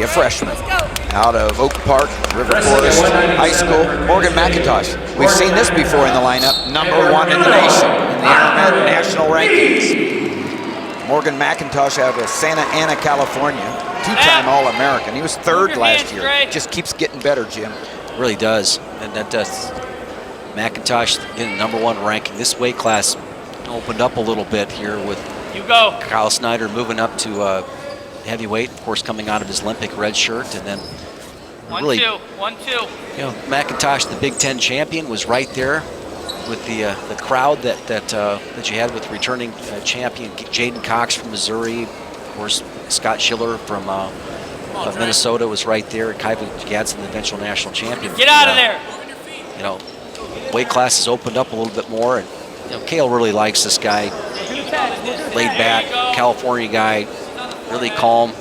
a freshman out of Oak Park, River Forest High School, Morgan McIntosh. We've seen this before in the lineup, #1 in the nation in the Internet National Rankings. Morgan McIntosh out of Santa Ana, California, two-time All-American. He was 3rd last year. Just keeps getting better, Jim. Really does, and that does. McIntosh getting #1 ranking. This weight class opened up a little bit here with Kyle Snyder moving up to heavyweight, of course, coming out of his Olympic red shirt, and then really, 1-2. You know, McIntosh, the Big Ten champion, was right there with the crowd that you had with returning champion Jaden Cox from Missouri, of course, Scott Schiller from Minnesota was right there, Kaiva Gadsden, the eventual national champion. Get out of there! You know, weight class has opened up a little bit more, and you know, Cale really likes this guy, laid back, California guy, really calm,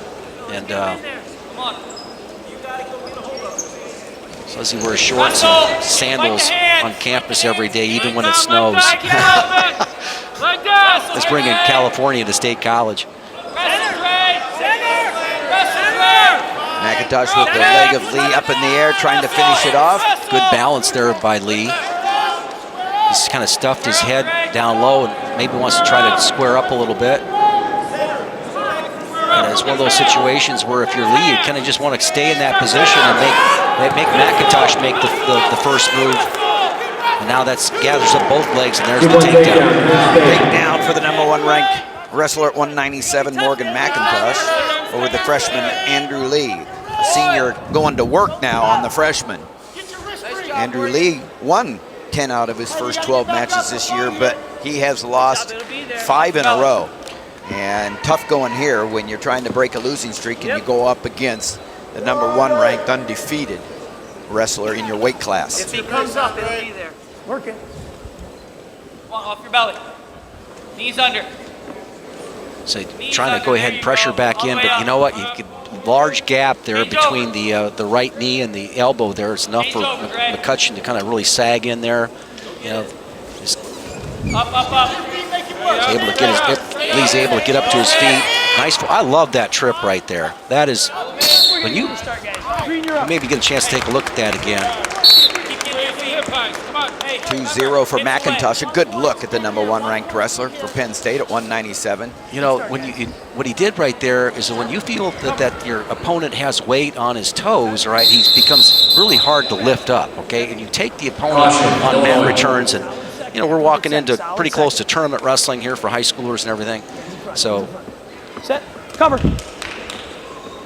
and so as he wears shorts and sandals on campus every day, even when it snows. Let's bring in California to State College. McIntosh with the leg of Lee up in the air, trying to finish it off. Good balance there by Lee. He's kind of stuffed his head down low and maybe wants to try to square up a little bit. And it's one of those situations where if you're Lee, you kind of just want to stay in that position and make McIntosh make the first move. And now that gathers up both legs, and there's the takedown. Takedown for the #1 ranked wrestler at 197, Morgan McIntosh, over the freshman Andrew Lee. A senior going to work now on the freshman. Andrew Lee won 10 out of his first 12 matches this year, but he has lost 5 in a row. And tough going here when you're trying to break a losing streak and you go up against the #1 ranked undefeated wrestler in your weight class. If he comes up, it'll be there. Working. Come on, off your belly. Knees under. So trying to go ahead and pressure back in, but you know what? You could large gap there between the right knee and the elbow there. It's enough for McCutcheon to kind of really sag in there. You know, just Up. he's able to get his. Lee's able to get up to his feet. Nice. I love that trip right there. That is when you maybe get a chance to take a look at that again. 2-0 for McIntosh. A good look at the #1 ranked wrestler for Penn State at 197. You know, what he did right there is that when you feel that your opponent has weight on his toes, right, he becomes really hard to lift up, okay? And you take the opponent on man returns, and you know, we're walking into pretty close to tournament wrestling here for high schoolers and everything. So, set, cover.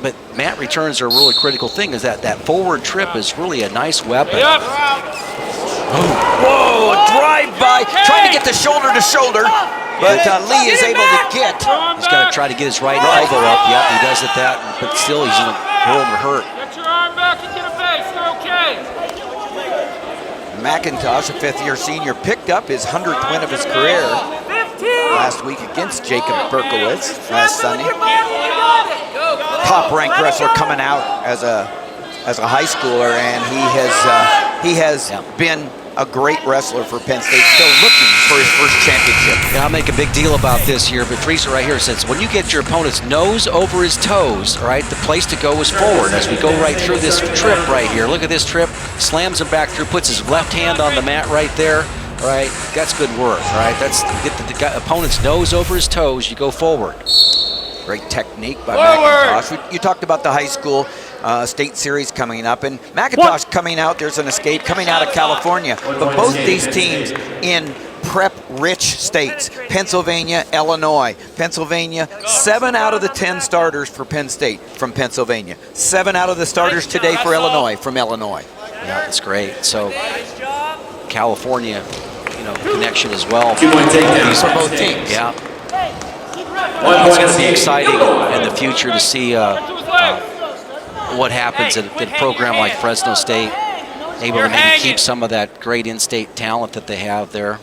But mat returns are a really critical thing. Is that forward trip is really a nice weapon. Whoa, a drive-by, trying to get the shoulder to shoulder, but Lee is able to get. He's got to try to get his right elbow up. Yep, he does it but still he's going to roll to hurt. Get your arm back and get a base. You're okay. McIntosh, a 5th-year senior, picked up his 100th win of his career last week against Jacob Berkowitz last Sunday. Top-ranked wrestler coming out as a high schooler, and he has been a great wrestler for Penn State, still looking for his first championship. Yeah, I'll make a big deal about this here, but Teresa right here says when you get your opponent's nose over his toes, all right, the place to go is forward. As we go right through this trip right here, look at this trip, slams him back through, puts his left hand on the mat right there, all right, that's good work, all right, that's get the opponent's nose over his toes, you go forward. Great technique by McIntosh. You talked about the high school state series coming up, and McIntosh coming out, there's an escape coming out of California, but both these teams in prep-rich states, Pennsylvania, Illinois. Pennsylvania, 7 out of the 10 starters for Penn State from Pennsylvania. 7 out of the starters today for Illinois from Illinois. Yeah, that's great. So California, you know, connection as well. These are both teams. Yeah. It's going to be exciting in the future to see what happens at a program like Fresno State, able to maybe keep some of that great in-state talent that they have there.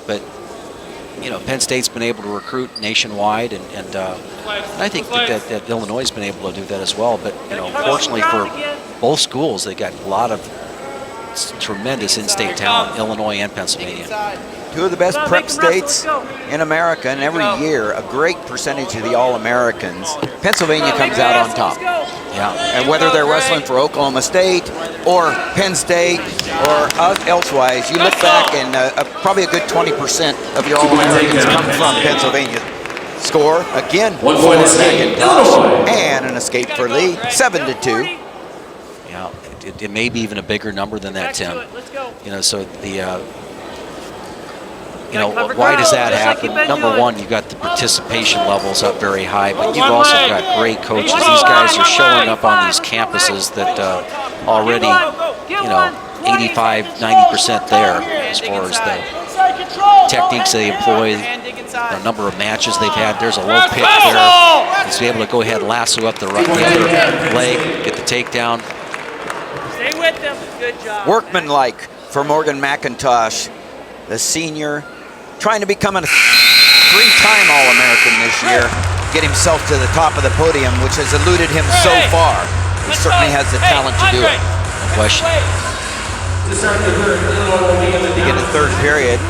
But, you know, Penn State's been able to recruit nationwide, and I think that Illinois has been able to do that as well. But, you know, fortunately for both schools, they got a lot of tremendous in-state talent, Illinois and Pennsylvania. Two of the best prep states in America, and every year a great percentage of the All-Americans. Pennsylvania comes out on top. Yeah. And whether they're wrestling for Oklahoma State or Penn State or elsewise, you look back and probably a good 20% of your All-Americans come from Pennsylvania. Score again for McIntosh, and an escape for Lee, 7-2. Yeah, it may be even a bigger number than that, Tim. You know, so the you know, why does that happen? Number one, you've got the participation levels up very high, but you've also got great coaches. These guys are showing up on these campuses that already, you know, 85, 90% there as far as the techniques they employ, the number of matches they've had. There's a low pick there. He's able to go ahead and lasso up the other leg, get the takedown. Stay with them. Good job. Workmanlike for Morgan McIntosh, the senior, trying to become a three-time All-American this year, get himself to the top of the podium, which has eluded him so far. He certainly has the talent to do it. No question. Begin the third period.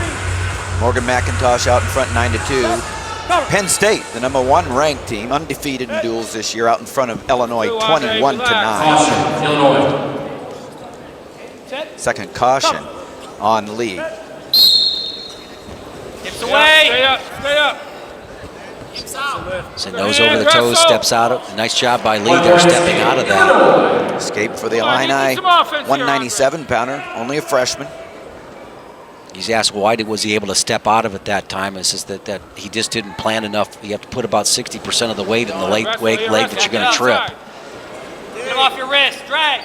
Morgan McIntosh out in front 9-2. Penn State, the #1 ranked team, undefeated in duels this year, out in front of Illinois 21-9. Second caution on Lee. Dips away. Stay up. Stay up. So nose over the toes, steps out. Nice job by Lee there, stepping out of that. Escape for the Illini, 197-pounder, only a freshman. He's asked why was he able to step out of it that time. It says that he just didn't plan enough. You have to put about 60% of the weight in the leg that you're going to trip. Get him off your wrist. Drag.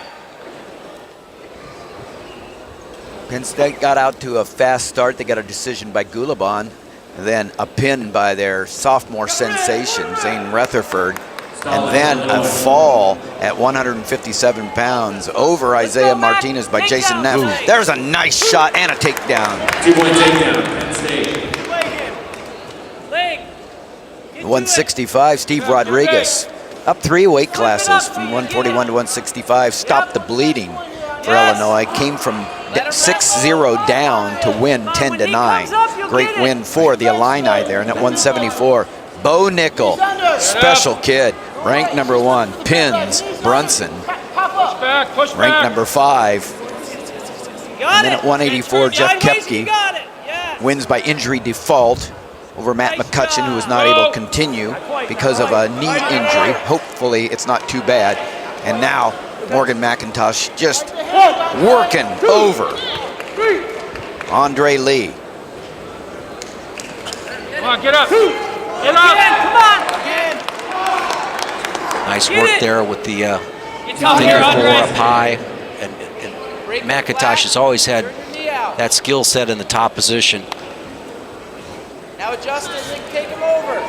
Penn State got out to a fast start. They got a decision by Gulabon, then a pin by their sophomore sensation, Zane Rutherford, and then a fall at 157 pounds over Isaiah Martinez by Jason Neff. There's a nice shot and a takedown. 2-point takedown, Penn State. 165, Steve Rodriguez. Up 3 weight classes from 141 to 165. Stopped the bleeding for Illinois. Came from 6-0 down to win 10-9. Great win for the Illini there. And at 174, Bo Nickel, special kid, ranked #1. Pins Brunson, ranked #5. And then at 184, Jeff Kepke wins by injury default over Matt McCutcheon, who was not able to continue because of a knee injury. Hopefully it's not too bad. And now Morgan McIntosh just working over Andre Lee. Come on, get up. Get up. Come on. Nice work there with the finger four up high. And McIntosh has always had that skill set in the top position. Now adjust it and take him over.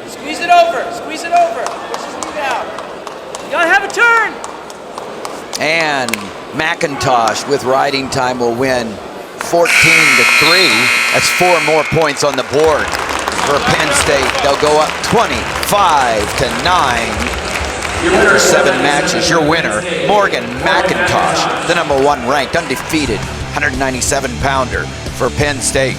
Squeeze it over. Squeeze it over. Push his knee down. You gotta have a turn. And McIntosh with riding time will win 14-3. That's 4 more points on the board for Penn State. They'll go up 25-9 after 7 matches. Your winner, Morgan McIntosh, the #1 ranked, undefeated 197-pounder for Penn State.